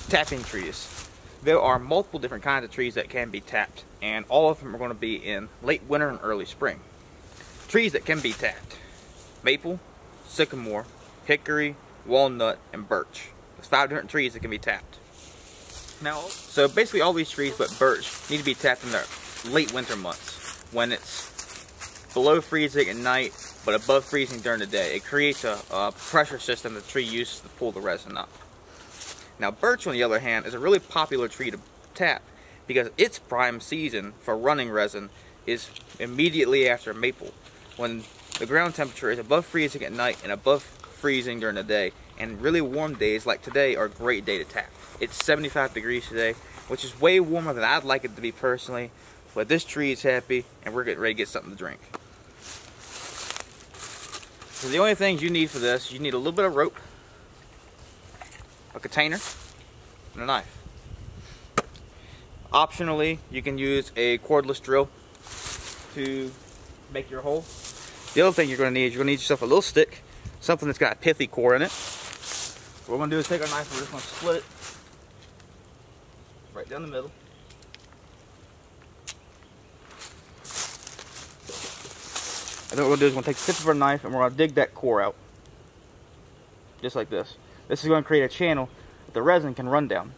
tapping trees. There are multiple different kinds of trees that can be tapped, and all of them are going to be in late winter and early spring. Trees that can be tapped: maple, sycamore, hickory, walnut, and birch. There's 5 different trees that can be tapped. Now, so basically all these trees but birch need to be tapped in the late winter months, when it's below freezing at night but above freezing during the day. It creates a pressure system the tree uses to pull the resin up. Now, birch, on the other hand, is a really popular tree to tap because its prime season for running resin is immediately after maple, when the ground temperature is above freezing at night and above freezing during the day, and really warm days like today are a great day to tap. It's 75 degrees today, which is way warmer than I'd like it to be personally, but this tree is happy and we're getting ready to get something to drink. So the only things you need for this, you need a little bit of rope, a container, and a knife. Optionally, you can use a cordless drill to make your hole. The other thing you're going to need yourself a little stick, something that's got a pithy core in it. What we're going to do is take our knife, we're just going to split it right down the middle. And then what we're going to do is we're going to take the tip of our knife and we're going to dig that core out. Just like this. This is going to create a channel that the resin can run down.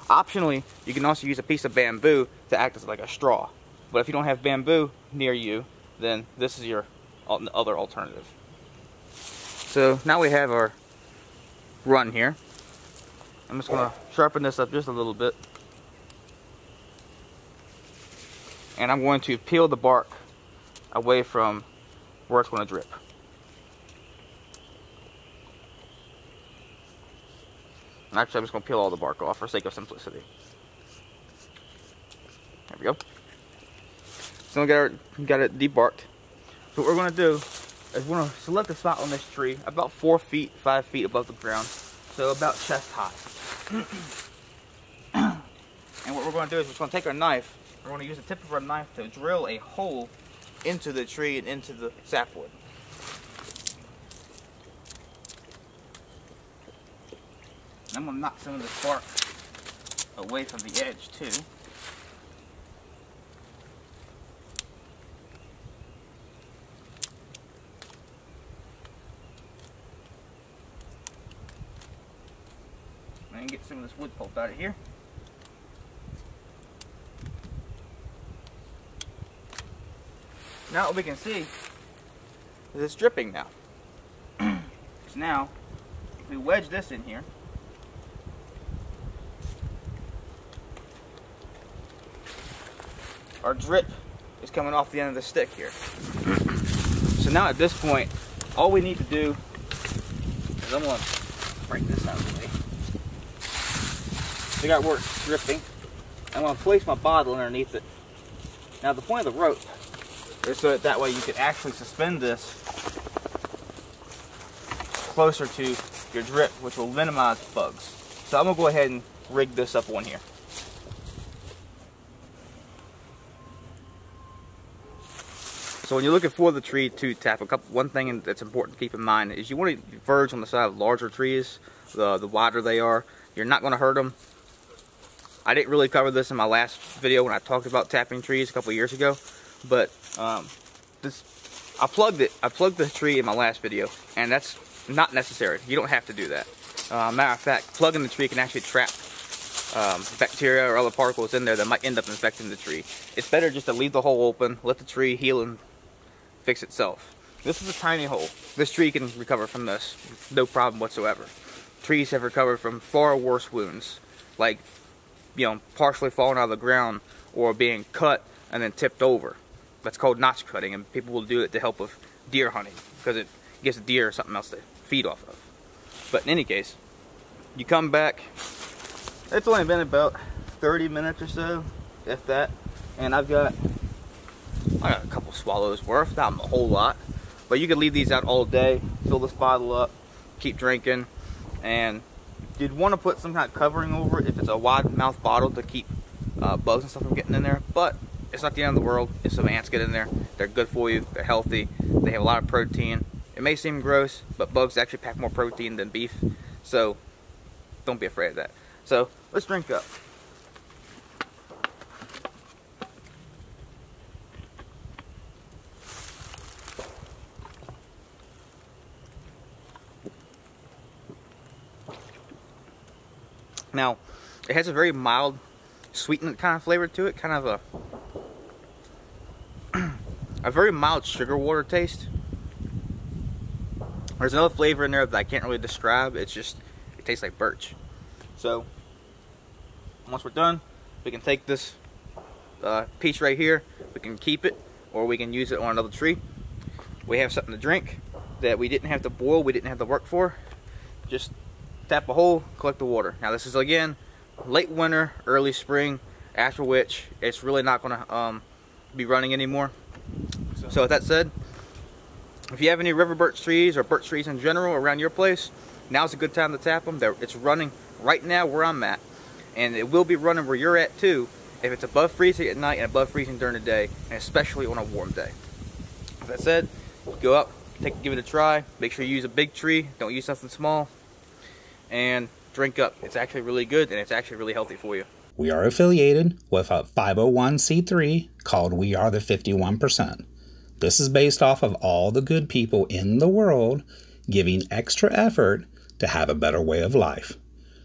Optionally, you can also use a piece of bamboo to act as like a straw. But if you don't have bamboo near you, then this is your other alternative. So now we have our run here. I'm just going to sharpen this up just a little bit. And I'm going to peel the bark away from where it's going to drip. And actually, I'm just going to peel all the bark off for sake of simplicity. There we go. So we got it debarked. So what we're going to do is we're going to select a spot on this tree about 4 feet, 5 feet above the ground. So about chest high. And what we're going to do is we're going to take our knife. We're going to use the tip of our knife to drill a hole into the tree and into the sapwood. And I'm going to knock some of this bark away from the edge too. And get some of this wood pulp out of here. Now what we can see is it's dripping now. So now, if we wedge this in here, our drip is coming off the end of the stick here. So now at this point, all we need to do is I'm going to break this out of the way. So I got where it's dripping. I'm going to place my bottle underneath it. Now the point of the rope is so that way you can actually suspend this closer to your drip, which will minimize bugs. So I'm going to go ahead and rig this up on here. So when you're looking for the tree to tap, one thing that's important to keep in mind is you want to verge on the side of larger trees. The wider they are, you're not going to hurt them. I didn't really cover this in my last video when I talked about tapping trees a couple of years ago, but I plugged the tree in my last video, and that's not necessary. You don't have to do that. Matter of fact, plugging the tree can actually trap bacteria or other particles in there that might end up infecting the tree. It's better just to leave the hole open, let the tree heal and fix itself. This is a tiny hole. This tree can recover from this, no problem whatsoever. Trees have recovered from far worse wounds, like, you know, partially falling out of the ground or being cut and then tipped over. That's called notch cutting, and people will do it to help with deer hunting because it gives the deer something else to feed off of. But in any case, you come back. It's only been about 30 minutes or so, if that, and I got a couple swallows worth, not a whole lot, but you can leave these out all day, fill this bottle up, keep drinking, and you'd want to put some kind of covering over it if it's a wide mouth bottle to keep bugs and stuff from getting in there, but it's not the end of the world if some ants get in there. They're good for you, they're healthy, they have a lot of protein. It may seem gross, but bugs actually pack more protein than beef, so don't be afraid of that. So let's drink up. Now, it has a very mild, sweetened kind of flavor to it, kind of a very mild sugar water taste. There's another flavor in there that I can't really describe. It's just, it tastes like birch. So, once we're done, we can take this piece right here, we can keep it, or we can use it on another tree. We have something to drink that we didn't have to boil, we didn't have to work for. Just tap a hole, collect the water. Now this is again late winter, early spring, after which it's really not going to be running anymore. So with that said, if you have any river birch trees or birch trees in general around your place, now's a good time to tap them. It's running right now where I'm at, and it will be running where you're at too if it's above freezing at night and above freezing during the day, and especially on a warm day. With that said, go up, give it a try. Make sure you use a big tree, don't use something small, and drink up. It's actually really good, and it's actually really healthy for you. We are affiliated with a 501c3 called We Are the 51%. This is based off of all the good people in the world giving extra effort to have a better way of life.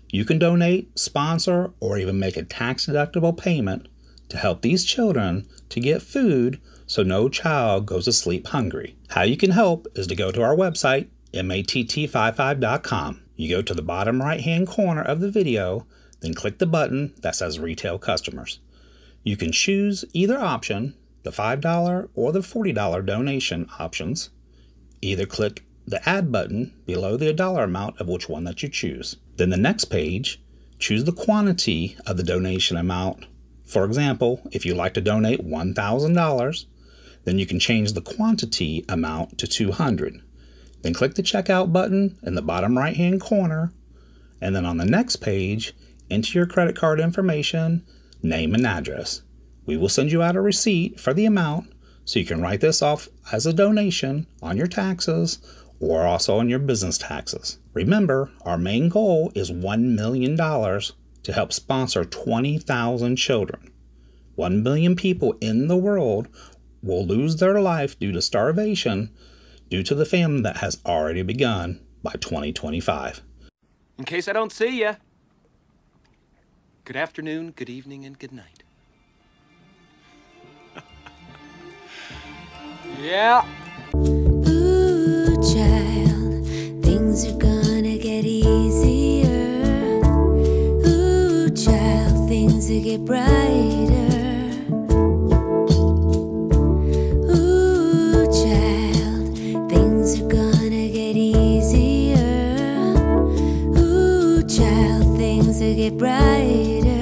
You can donate, sponsor, or even make a tax-deductible payment to help these children to get food so no child goes to sleep hungry. How you can help is to go to our website, matt55.com. You go to the bottom right-hand corner of the video, then click the button that says Retail Customers. You can choose either option, the $5 or the $40 donation options. Either click the Add button below the dollar amount of which one that you choose. Then the next page, choose the quantity of the donation amount. For example, if you'd like to donate $1,000, then you can change the quantity amount to $200. Then click the checkout button in the bottom right hand corner, and then on the next page, enter your credit card information, name and address. We will send you out a receipt for the amount so you can write this off as a donation on your taxes or also on your business taxes. Remember, our main goal is $1 million to help sponsor 20,000 children. 1 billion people in the world will lose their life due to starvation due to the famine that has already begun by 2025. In case I don't see ya, good afternoon, good evening, and good night. Yeah. Ooh, child, things are gonna get easier. Ooh, child, things will get brighter. Get brighter.